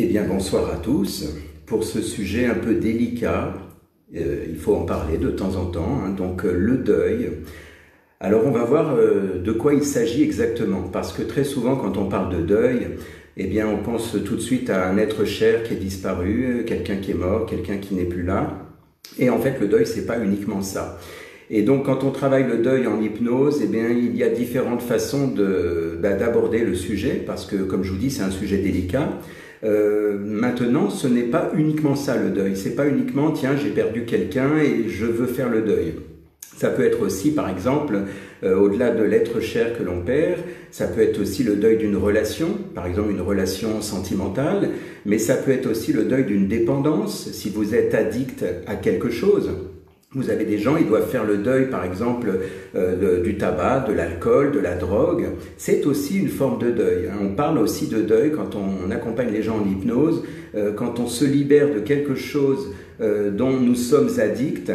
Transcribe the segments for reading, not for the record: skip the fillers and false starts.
Eh bien, bonsoir à tous. Pour ce sujet un peu délicat, il faut en parler de temps en temps, donc le deuil. Alors, on va voir de quoi il s'agit exactement, parce que très souvent, quand on parle de deuil, eh bien, on pense tout de suite à un être cher qui est disparu, quelqu'un qui est mort, quelqu'un qui n'est plus là. Et en fait, le deuil, c'est pas uniquement ça. Et donc, quand on travaille le deuil en hypnose, eh bien, il y a différentes façons d'aborder le sujet, parce que, comme je vous dis, c'est un sujet délicat. Maintenant, ce n'est pas uniquement ça le deuil. C'est pas uniquement, tiens, j'ai perdu quelqu'un et je veux faire le deuil. Ça peut être aussi, par exemple, au-delà de l'être cher que l'on perd, ça peut être aussi le deuil d'une relation, par exemple une relation sentimentale, mais ça peut être aussi le deuil d'une dépendance, si vous êtes addict à quelque chose. Vous avez des gens, ils doivent faire le deuil, par exemple, du tabac, de l'alcool, de la drogue. C'est aussi une forme de deuil. On parle aussi de deuil quand on accompagne les gens en hypnose, quand on se libère de quelque chose dont nous sommes addicts.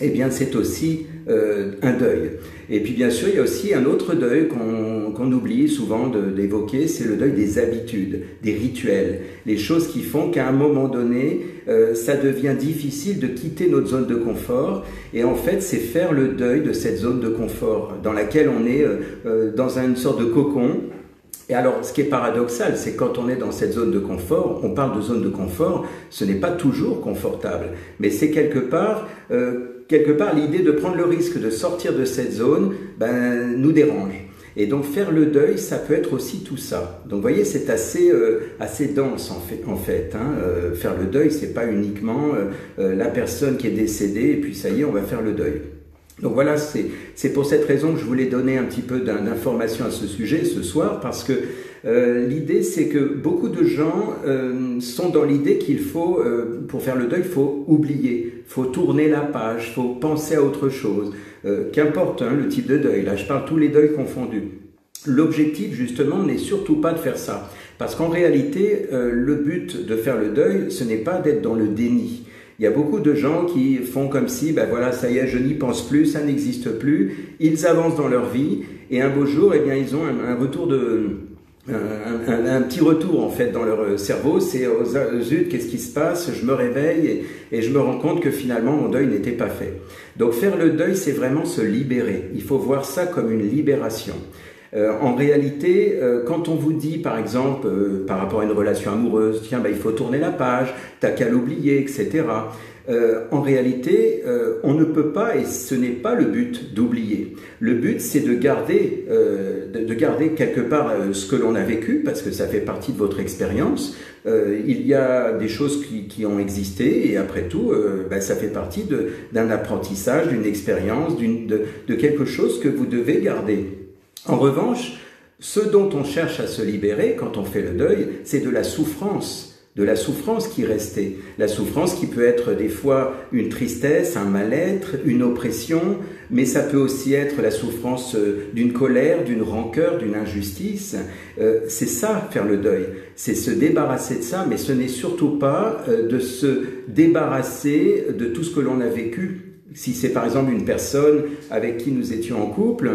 Eh bien, c'est aussi un deuil. Et puis, bien sûr, il y a aussi un autre deuil qu'on oublie souvent d'évoquer, c'est le deuil des habitudes, des rituels, les choses qui font qu'à un moment donné, ça devient difficile de quitter notre zone de confort. Et en fait, c'est faire le deuil de cette zone de confort dans laquelle on est dans une sorte de cocon. Et alors, ce qui est paradoxal, c'est quand on est dans cette zone de confort, on parle de zone de confort, ce n'est pas toujours confortable, mais c'est quelque part l'idée de prendre le risque de sortir de cette zone, nous dérange. Et donc faire le deuil, ça peut être aussi tout ça. Donc vous voyez, c'est assez dense en fait. Faire le deuil, c'est pas uniquement la personne qui est décédée et puis ça y est, on va faire le deuil. Donc voilà, c'est pour cette raison que je voulais donner un petit peu d'informations à ce sujet ce soir, parce que l'idée c'est que beaucoup de gens sont dans l'idée qu'il faut, pour faire le deuil, il faut oublier, il faut tourner la page, il faut penser à autre chose, qu'importe le type de deuil, là je parle tous les deuils confondus. L'objectif justement n'est surtout pas de faire ça, parce qu'en réalité, le but de faire le deuil, ce n'est pas d'être dans le déni. Il y a beaucoup de gens qui font comme si, voilà, ça y est, je n'y pense plus, ça n'existe plus. Ils avancent dans leur vie et un beau jour, eh bien, ils ont un petit retour en fait dans leur cerveau. C'est oh, zut, qu'est-ce qui se passe? Je me réveille et je me rends compte que finalement mon deuil n'était pas fait. Donc faire le deuil, c'est vraiment se libérer. Il faut voir ça comme une libération. En réalité, quand on vous dit, par exemple, par rapport à une relation amoureuse, tiens, il faut tourner la page, t'as qu'à l'oublier, etc. En réalité, on ne peut pas, et ce n'est pas le but d'oublier. Le but, c'est de garder quelque part ce que l'on a vécu, parce que ça fait partie de votre expérience. Il y a des choses qui ont existé, et après tout, ça fait partie d'un apprentissage, d'une expérience, de quelque chose que vous devez garder. En revanche, ce dont on cherche à se libérer quand on fait le deuil, c'est de la souffrance qui restait. La souffrance qui peut être des fois une tristesse, un mal-être, une oppression, mais ça peut aussi être la souffrance d'une colère, d'une rancœur, d'une injustice. C'est ça, faire le deuil. C'est se débarrasser de ça, mais ce n'est surtout pas de se débarrasser de tout ce que l'on a vécu. Si c'est par exemple une personne avec qui nous étions en couple,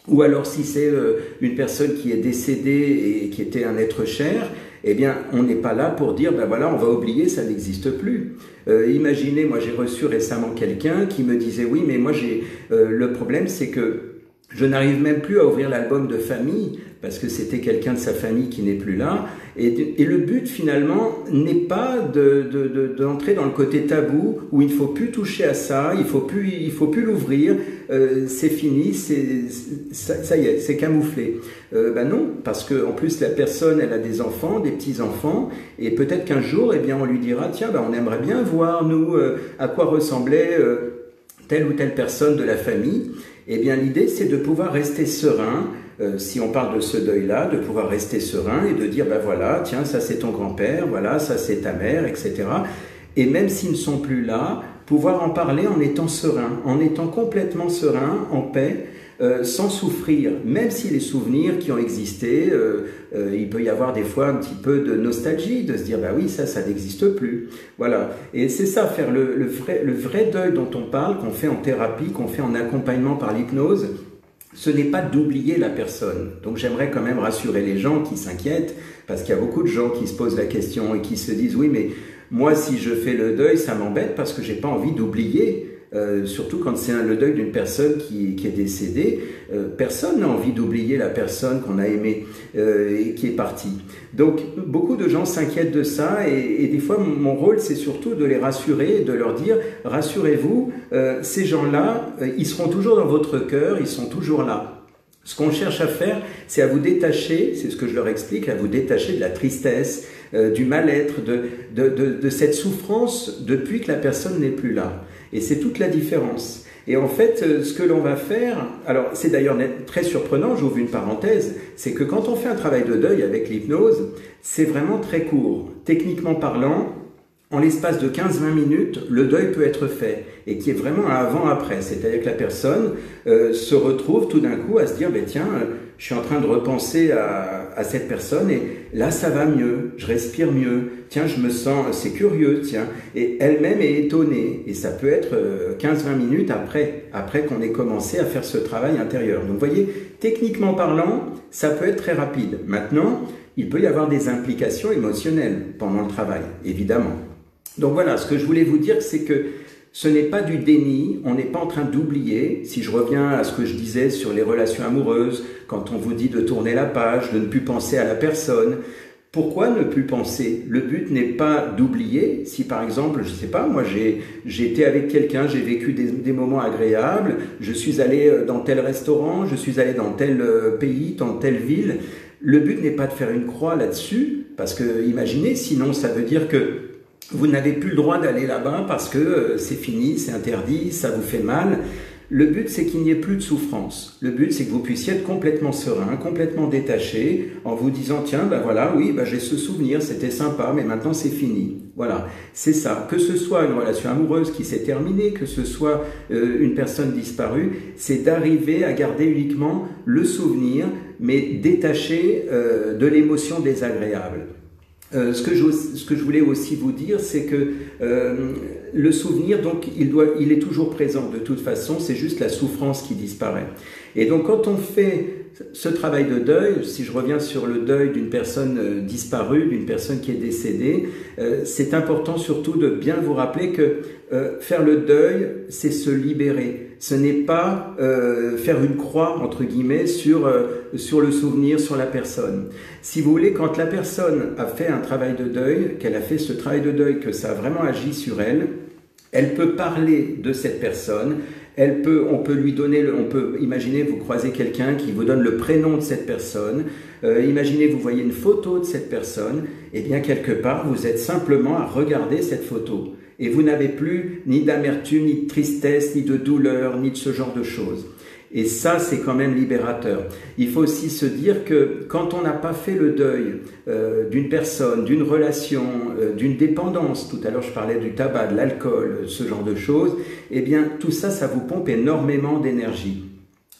ou alors si c'est une personne qui est décédée et qui était un être cher, eh bien on n'est pas là pour dire voilà, on va oublier, ça n'existe plus. Imaginez, moi j'ai reçu récemment quelqu'un qui me disait oui, mais moi le problème c'est que je n'arrive même plus à ouvrir l'album de famille parce que c'était quelqu'un de sa famille qui n'est plus là. Et le but finalement n'est pas d'entrer dans le côté tabou où il ne faut plus toucher à ça, il faut plus l'ouvrir, c'est fini, ça y est, c'est camouflé. Non, parce que en plus la personne, elle a des enfants, des petits-enfants, et peut-être qu'un jour, eh bien, on lui dira tiens, on aimerait bien voir nous à quoi ressemblait telle ou telle personne de la famille. Eh bien, l'idée, c'est de pouvoir rester serein, si on parle de ce deuil-là, de pouvoir rester serein et de dire, voilà, tiens, ça c'est ton grand-père, voilà, ça c'est ta mère, etc. Et même s'ils ne sont plus là, pouvoir en parler en étant serein, en étant complètement serein, en paix, sans souffrir, même si les souvenirs qui ont existé, il peut y avoir des fois un petit peu de nostalgie, de se dire oui, ça n'existe plus. Voilà. Et c'est ça, faire le vrai deuil dont on parle, qu'on fait en thérapie, qu'on fait en accompagnement par l'hypnose. ce n'est pas d'oublier la personne. Donc j'aimerais quand même rassurer les gens qui s'inquiètent, parce qu'il y a beaucoup de gens qui se posent la question et qui se disent « Oui, mais moi, si je fais le deuil, ça m'embête parce que j'ai pas envie d'oublier. » Surtout quand c'est le deuil d'une personne qui est décédée, personne n'a envie d'oublier la personne qu'on a aimée et qui est partie. Donc beaucoup de gens s'inquiètent de ça et des fois mon rôle c'est surtout de les rassurer, de leur dire rassurez-vous, ces gens-là, ils seront toujours dans votre cœur, ils sont toujours là. Ce qu'on cherche à faire, c'est à vous détacher, c'est ce que je leur explique, à vous détacher de la tristesse, du mal-être, de cette souffrance depuis que la personne n'est plus là. Et c'est toute la différence. Et en fait, ce que l'on va faire, alors c'est d'ailleurs très surprenant, j'ouvre une parenthèse, c'est que quand on fait un travail de deuil avec l'hypnose, c'est vraiment très court. Techniquement parlant, en l'espace de 15-20 minutes, le deuil peut être fait et qui est vraiment un avant-après. C'est-à-dire que la personne se retrouve tout d'un coup à se dire « tiens, je suis en train de repenser à cette personne et là ça va mieux, je respire mieux, tiens je me sens, c'est curieux, tiens ». Et elle-même est étonnée et ça peut être 15-20 minutes après qu'on ait commencé à faire ce travail intérieur. Donc vous voyez, techniquement parlant, ça peut être très rapide. Maintenant, il peut y avoir des implications émotionnelles pendant le travail, évidemment. Donc voilà, ce que je voulais vous dire, c'est que ce n'est pas du déni, on n'est pas en train d'oublier. Si je reviens à ce que je disais sur les relations amoureuses, quand on vous dit de tourner la page, de ne plus penser à la personne, pourquoi ne plus penser? Le but n'est pas d'oublier. Si par exemple, je ne sais pas, moi j'ai été avec quelqu'un, j'ai vécu des moments agréables, je suis allé dans tel restaurant, je suis allé dans tel pays, dans telle ville, le but n'est pas de faire une croix là-dessus, parce que imaginez, sinon ça veut dire que vous n'avez plus le droit d'aller là-bas parce que c'est fini, c'est interdit, ça vous fait mal. Le but, c'est qu'il n'y ait plus de souffrance. Le but, c'est que vous puissiez être complètement serein, complètement détaché, en vous disant, tiens, ben voilà, oui, ben j'ai ce souvenir, c'était sympa, mais maintenant c'est fini. Voilà, c'est ça. Que ce soit une relation amoureuse qui s'est terminée, que ce soit une personne disparue, c'est d'arriver à garder uniquement le souvenir, mais détaché de l'émotion désagréable. Ce que je voulais aussi vous dire, c'est que le souvenir, donc, il est toujours présent de toute façon, c'est juste la souffrance qui disparaît. Et donc, quand on fait ce travail de deuil, si je reviens sur le deuil d'une personne disparue, d'une personne qui est décédée, c'est important surtout de bien vous rappeler que faire le deuil, c'est se libérer. Ce n'est pas faire une croix, entre guillemets, sur le souvenir, sur la personne. Si vous voulez, quand la personne a fait un travail de deuil, qu'elle a fait ce travail de deuil, que ça a vraiment agi sur elle, elle peut parler de cette personne, on peut lui donner, imaginez, vous croisez quelqu'un qui vous donne le prénom de cette personne, imaginez, vous voyez une photo de cette personne, et bien quelque part, vous êtes simplement à regarder cette photo. Et vous n'avez plus ni d'amertume, ni de tristesse, ni de douleur, ni de ce genre de choses. Et ça, c'est quand même libérateur. Il faut aussi se dire que quand on n'a pas fait le deuil d'une personne, d'une relation, d'une dépendance, tout à l'heure je parlais du tabac, de l'alcool, ce genre de choses, eh bien tout ça, ça vous pompe énormément d'énergie.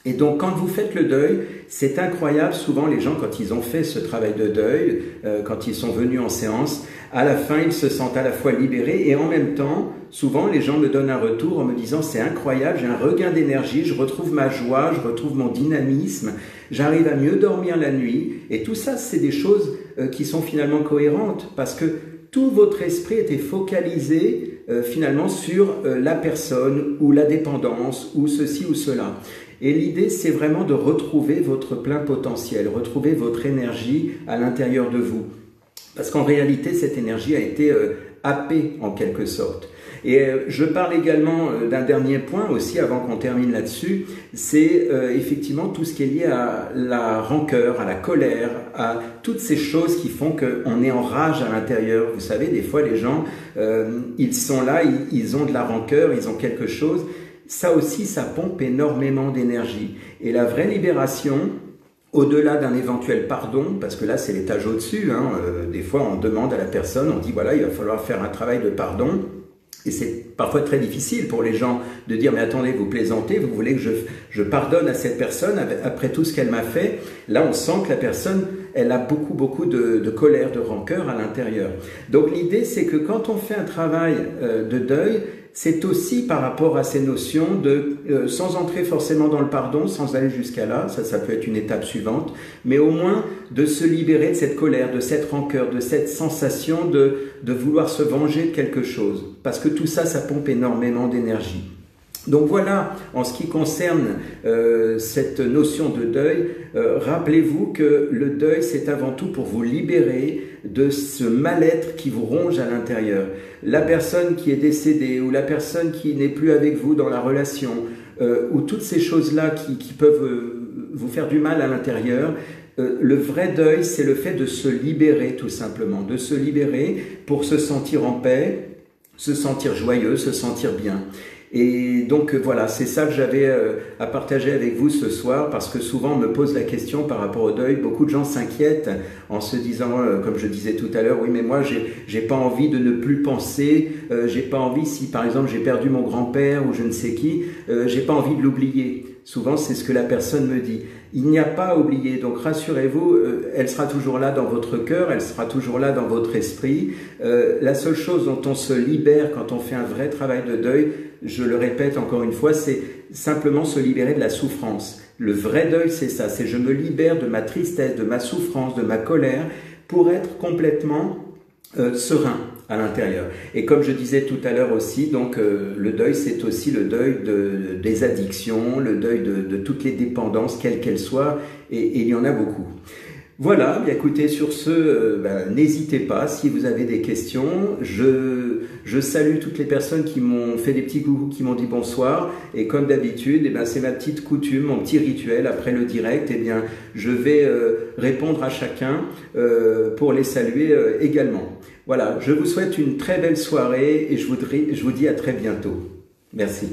Et donc, quand vous faites le deuil, c'est incroyable, souvent les gens, quand ils ont fait ce travail de deuil, quand ils sont venus en séance, à la fin, ils se sentent à la fois libérés et en même temps, souvent les gens me donnent un retour en me disant « c'est incroyable, j'ai un regain d'énergie, je retrouve ma joie, je retrouve mon dynamisme, j'arrive à mieux dormir la nuit ». Et tout ça, c'est des choses qui sont finalement cohérentes parce que tout votre esprit était focalisé finalement sur la personne ou la dépendance ou ceci ou cela. Et l'idée, c'est vraiment de retrouver votre plein potentiel, retrouver votre énergie à l'intérieur de vous. Parce qu'en réalité, cette énergie a été happée en quelque sorte. Et je parle également d'un dernier point aussi, avant qu'on termine là-dessus, c'est effectivement tout ce qui est lié à la rancœur, à la colère, à toutes ces choses qui font qu'on est en rage à l'intérieur. Vous savez, des fois, les gens, ils sont là, ils ont de la rancœur, ils ont quelque chose. Ça aussi, ça pompe énormément d'énergie. Et la vraie libération, au-delà d'un éventuel pardon, parce que là c'est l'étage au-dessus, hein, des fois on demande à la personne, on dit voilà, il va falloir faire un travail de pardon, et c'est parfois très difficile pour les gens de dire mais attendez, vous plaisantez, vous voulez que je pardonne à cette personne après tout ce qu'elle m'a fait. Là on sent que la personne, elle a beaucoup de colère, de rancœur à l'intérieur. Donc l'idée c'est que quand on fait un travail de deuil, c'est aussi par rapport à ces notions de, sans entrer forcément dans le pardon, sans aller jusqu'à là, ça peut être une étape suivante, mais au moins de se libérer de cette colère, de cette rancœur, de cette sensation de vouloir se venger de quelque chose. Parce que tout ça, ça pompe énormément d'énergie. Donc voilà, en ce qui concerne cette notion de deuil, rappelez-vous que le deuil, c'est avant tout pour vous libérer de ce mal-être qui vous ronge à l'intérieur. La personne qui est décédée ou la personne qui n'est plus avec vous dans la relation, ou toutes ces choses-là qui peuvent vous faire du mal à l'intérieur, le vrai deuil, c'est le fait de se libérer tout simplement, de se libérer pour se sentir en paix, se sentir joyeux, se sentir bien. Et donc voilà, c'est ça que j'avais à partager avec vous ce soir, parce que souvent on me pose la question par rapport au deuil. Beaucoup de gens s'inquiètent en se disant, comme je disais tout à l'heure, oui mais moi j'ai pas envie de ne plus penser, j'ai pas envie, si par exemple j'ai perdu mon grand-père ou je ne sais qui, j'ai pas envie de l'oublier. Souvent c'est ce que la personne me dit. Il n'y a pas à oublier, donc rassurez-vous, elle sera toujours là dans votre cœur, elle sera toujours là dans votre esprit. La seule chose dont on se libère quand on fait un vrai travail de deuil, je le répète encore une fois, c'est simplement se libérer de la souffrance. Le vrai deuil, c'est ça, c'est je me libère de ma tristesse, de ma souffrance, de ma colère, pour être complètement serein à l'intérieur. Et comme je disais tout à l'heure aussi, donc le deuil, c'est aussi le deuil des addictions, le deuil de toutes les dépendances, quelles qu'elles soient, et il y en a beaucoup. Voilà, bien écoutez, sur ce, n'hésitez pas si vous avez des questions. Je salue toutes les personnes qui m'ont fait des petits coucous, qui m'ont dit bonsoir. Et comme d'habitude, c'est ma petite coutume, mon petit rituel après le direct. Je vais répondre à chacun pour les saluer également. Voilà, je vous souhaite une très belle soirée et je vous dis à très bientôt. Merci.